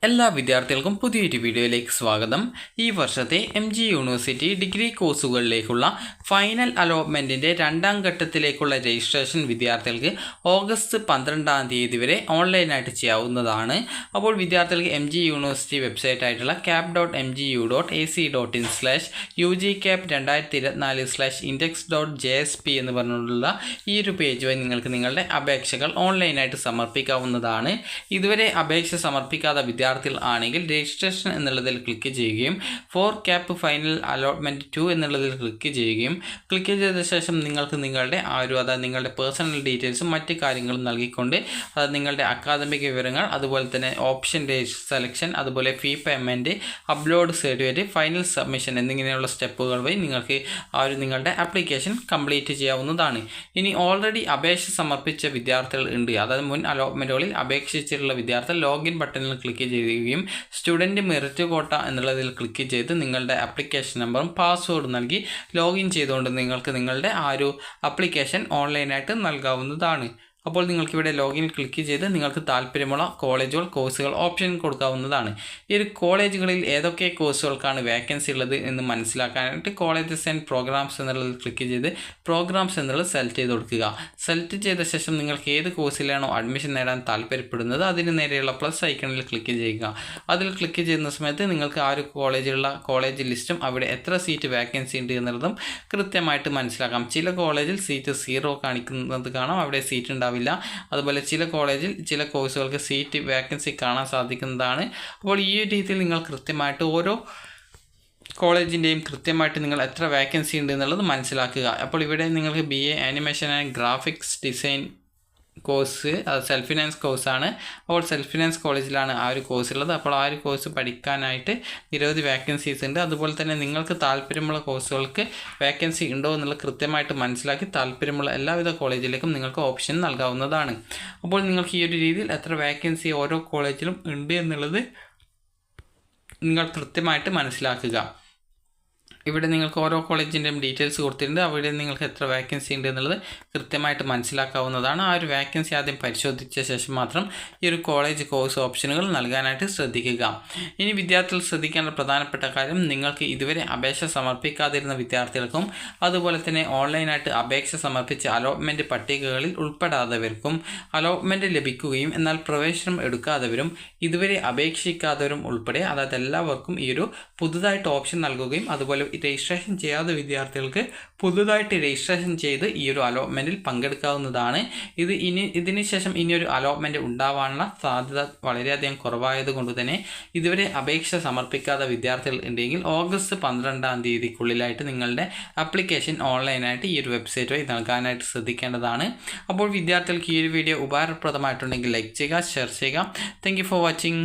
എല്ലാ വിദ്യാർത്ഥികൾക്കും പുതിയൊരു വീഡിയോയിലേക്ക് സ്വാഗതം. ഈ വർഷത്തെ MG യൂണിവേഴ്സിറ്റി ഡിഗ്രി കോഴ്സുകളിലേക്കുള്ള ഫൈനൽ അലോട്ട്മെൻറ്റിൻ്റെ രണ്ടാം ഘട്ടത്തിലേക്കുള്ള രജിസ്ട്രേഷൻ വിദ്യാർത്ഥികൾക്ക് ഓഗസ്റ്റ് 12-ാം തീയതി വരെ ഓൺലൈനായിട്ട് ചെയ്യാവുന്നതാണ്. അപ്പോൾ വിദ്യാർത്ഥികൾക്ക് MG യൂണിവേഴ്സിറ്റി വെബ്സൈറ്റ് ആയിട്ടുള്ള cap.mgu.ac.in/ugcap2024/index.jsp എന്ന് പറഞ്ഞുകൊണ്ടുള്ള ഈ ഒരു പേജ് വഴി നിങ്ങൾക്ക് നിങ്ങളുടെ അപേക്ഷകൾ ഓൺലൈനായിട്ട് സമർപ്പിക്കാവുന്നതാണ്. ഇതുവരെ അപേക്ഷ സമർപ്പിക്കാത്ത വിദ്യാർത്ഥികൾ ആണെങ്കിൽ രജിസ്ട്രേഷൻ എന്നുള്ളതിൽ ക്ലിക്ക് ചെയ്യുകയും ഫോർ ക്യാപ്പ് ഫൈനൽ അലോട്ട്മെൻറ്റ് 2 എന്നുള്ളതിൽ ക്ലിക്ക് ചെയ്യുകയും ക്ലിക്ക് ചെയ്ത ശേഷം നിങ്ങൾക്ക് നിങ്ങളുടെ നിങ്ങളുടെ പേഴ്സണൽ ഡീറ്റെയിൽസും മറ്റ് കാര്യങ്ങളും നൽകിക്കൊണ്ട് നിങ്ങളുടെ അക്കാദമിക് വിവരങ്ങൾ, അതുപോലെ തന്നെ ഓപ്ഷൻ സെലക്ഷൻ, അതുപോലെ ഫീ payment, upload certificate, final submission എന്നിങ്ങനെയുള്ള സ്റ്റെപ്പുകൾ വഴി നിങ്ങൾക്ക് നിങ്ങളുടെ ആപ്ലിക്കേഷൻ കംപ്ലീറ്റ് ചെയ്യാവുന്നതാണ്. ഇനി ഓൾറെഡി അപേക്ഷ സമർപ്പിച്ച വിദ്യാർത്ഥികൾ ഉണ്ട്, അതായത് മുൻ അലോട്ട്മെൻറ്റുകളിൽ അപേക്ഷിച്ചിട്ടുള്ള വിദ്യാർത്ഥികൾ ലോഗിൻ ബട്ടണിൽ ക്ലിക്ക് ചെയ്യുകയും സ്റ്റുഡൻറ്റ് മെറിറ്റ് കോട്ട എന്നുള്ളതിൽ ക്ലിക്ക് ചെയ്ത് നിങ്ങളുടെ ആപ്ലിക്കേഷൻ നമ്പറും പാസ്വേഡും നൽകി ലോഗിൻ ചെയ്തുകൊണ്ട് നിങ്ങൾക്ക് നിങ്ങളുടെ ആപ്ലിക്കേഷൻ ഓൺലൈനായിട്ട് നൽകാവുന്നതാണ്. അപ്പോൾ നിങ്ങൾക്കിവിടെ ലോഗിൻ ക്ലിക്ക് ചെയ്ത് നിങ്ങൾക്ക് താല്പര്യമുള്ള കോളേജുകൾ, കോഴ്സുകൾ ഓപ്ഷൻ കൊടുക്കാവുന്നതാണ്. ഈ ഒരു കോളേജുകളിൽ ഏതൊക്കെ കോഴ്സുകൾക്കാണ് വേക്കൻസി ഉള്ളത് എന്ന് മനസ്സിലാക്കാനായിട്ട് കോളേജസ് ആൻഡ് പ്രോഗ്രാംസ് എന്നുള്ളതിൽ ക്ലിക്ക് ചെയ്ത് പ്രോഗ്രാംസ് എന്നുള്ളത് സെലക്ട് ചെയ്ത് കൊടുക്കുക. സെലക്ട് ചെയ്ത ശേഷം നിങ്ങൾക്ക് ഏത് കോഴ്സിലാണോ അഡ്മിഷൻ നേടാൻ താല്പര്യപ്പെടുന്നത് അതിന് നേരെയുള്ള പ്ലസ് ഐക്കണിൽ ക്ലിക്ക് ചെയ്യുക. അതിൽ ക്ലിക്ക് ചെയ്യുന്ന സമയത്ത് നിങ്ങൾക്ക് കോളേജ് ലിസ്റ്റും അവിടെ എത്ര സീറ്റ് വേക്കൻസി ഉണ്ട് എന്നുള്ളതും കൃത്യമായിട്ട് മനസ്സിലാക്കാം. ചില കോളേജിൽ സീറ്റ് 0 കാണിക്കുന്നത് കാണാം, അവിടെ സീറ്റ് ഉണ്ടാവില്ല. അതുപോലെ ചില കോളേജിൽ ചില കോഴ്സുകൾക്ക് സീറ്റ് വേക്കൻസി കാണാൻ സാധിക്കുന്നതാണ്. അപ്പോൾ ഈ രീതിയിൽ നിങ്ങൾ കൃത്യമായിട്ട് ഓരോ കോളേജിൻ്റെയും കൃത്യമായിട്ട് നിങ്ങൾ എത്ര വേക്കൻസി ഉണ്ട് എന്നുള്ളത് മനസ്സിലാക്കുക. അപ്പോൾ ഇവിടെ നിങ്ങൾക്ക് BA animation and graphics design course, അത് സെൽഫ് ഫിനാൻസ് കോഴ്സാണ്. അപ്പോൾ സെൽഫ് ഫിനാൻസ് കോളേജിലാണ് ആ ഒരു കോഴ്സ് ഉള്ളത്. അപ്പോൾ ആ ഒരു കോഴ്സ് പഠിക്കാനായിട്ട് നിരവധി വേക്കൻസീസ് ഉണ്ട്. അതുപോലെ തന്നെ നിങ്ങൾക്ക് താല്പര്യമുള്ള കോഴ്സുകൾക്ക് വേക്കൻസി ഉണ്ടോ എന്നുള്ളത് കൃത്യമായിട്ട് മനസ്സിലാക്കി താല്പര്യമുള്ള എല്ലാവിധ കോളേജിലേക്കും നിങ്ങൾക്ക് ഓപ്ഷൻ നൽകാവുന്നതാണ്. അപ്പോൾ നിങ്ങൾക്ക് ഈ ഒരു രീതിയിൽ എത്ര വേക്കൻസി ഓരോ കോളേജിലും ഉണ്ട് എന്നുള്ളത് നിങ്ങൾ കൃത്യമായിട്ട് മനസ്സിലാക്കുക. ഇവിടെ നിങ്ങൾക്ക് ഓരോ കോളേജിൻ്റെയും ഡീറ്റെയിൽസ് കൊടുത്തിട്ടുണ്ട്. അവിടെ നിങ്ങൾക്ക് എത്ര വേക്കൻസി ഉണ്ട് എന്നുള്ളത് കൃത്യമായിട്ട് മനസ്സിലാക്കാവുന്നതാണ്. ആ ഒരു വേക്കൻസി ആദ്യം പരിശോധിച്ച ശേഷം മാത്രം ഈ ഒരു കോളേജ് കോഴ്സ് ഓപ്ഷനുകൾ നൽകാനായിട്ട് ശ്രദ്ധിക്കുക. ഇനി വിദ്യാർത്ഥികൾ ശ്രദ്ധിക്കേണ്ട പ്രധാനപ്പെട്ട കാര്യം, നിങ്ങൾക്ക് ഇതുവരെ അപേക്ഷ സമർപ്പിക്കാതിരുന്ന വിദ്യാർത്ഥികൾക്കും അതുപോലെ തന്നെ ഓൺലൈനായിട്ട് അപേക്ഷ സമർപ്പിച്ച അലോട്ട്മെൻറ്റ് പട്ടികകളിൽ ഉൾപ്പെടാത്തവർക്കും അലോട്ട്മെൻറ്റ് ലഭിക്കുകയും എന്നാൽ പ്രവേശനം എടുക്കാത്തവരും ഇതുവരെ അപേക്ഷിക്കാത്തവരും ഉൾപ്പെടെ, അതായത് എല്ലാവർക്കും ഈ ഒരു പുതുതായിട്ട് ഓപ്ഷൻ നൽകുകയും അതുപോലെ രജിസ്ട്രേഷൻ ചെയ്യാത്ത വിദ്യാർത്ഥികൾക്ക് പുതുതായിട്ട് രജിസ്ട്രേഷൻ ചെയ്ത് ഈ ഒരു അലോട്ട്മെൻറ്റിൽ പങ്കെടുക്കാവുന്നതാണ്. ഇതിന് ശേഷം ഇനിയൊരു അലോട്ട്മെൻറ്റ് ഉണ്ടാവാനുള്ള സാധ്യത വളരെയധികം കുറവായതുകൊണ്ട് തന്നെ ഇതുവരെ അപേക്ഷ സമർപ്പിക്കാത്ത വിദ്യാർത്ഥികൾ ഉണ്ടെങ്കിൽ ഓഗസ്റ്റ് 12-ാം തീയതിക്കുള്ളിലായിട്ട് നിങ്ങളുടെ ആപ്ലിക്കേഷൻ ഓൺലൈനായിട്ട് ഈ ഒരു വെബ്സൈറ്റ് വഴി നൽകാനായിട്ട് ശ്രദ്ധിക്കേണ്ടതാണ്. അപ്പോൾ വിദ്യാർത്ഥികൾക്ക് ഈ ഒരു വീഡിയോ ഉപകാരപ്രദമായിട്ടുണ്ടെങ്കിൽ ലൈക്ക് ചെയ്യുക, ഷെയർ ചെയ്യുക. Thank you for watching.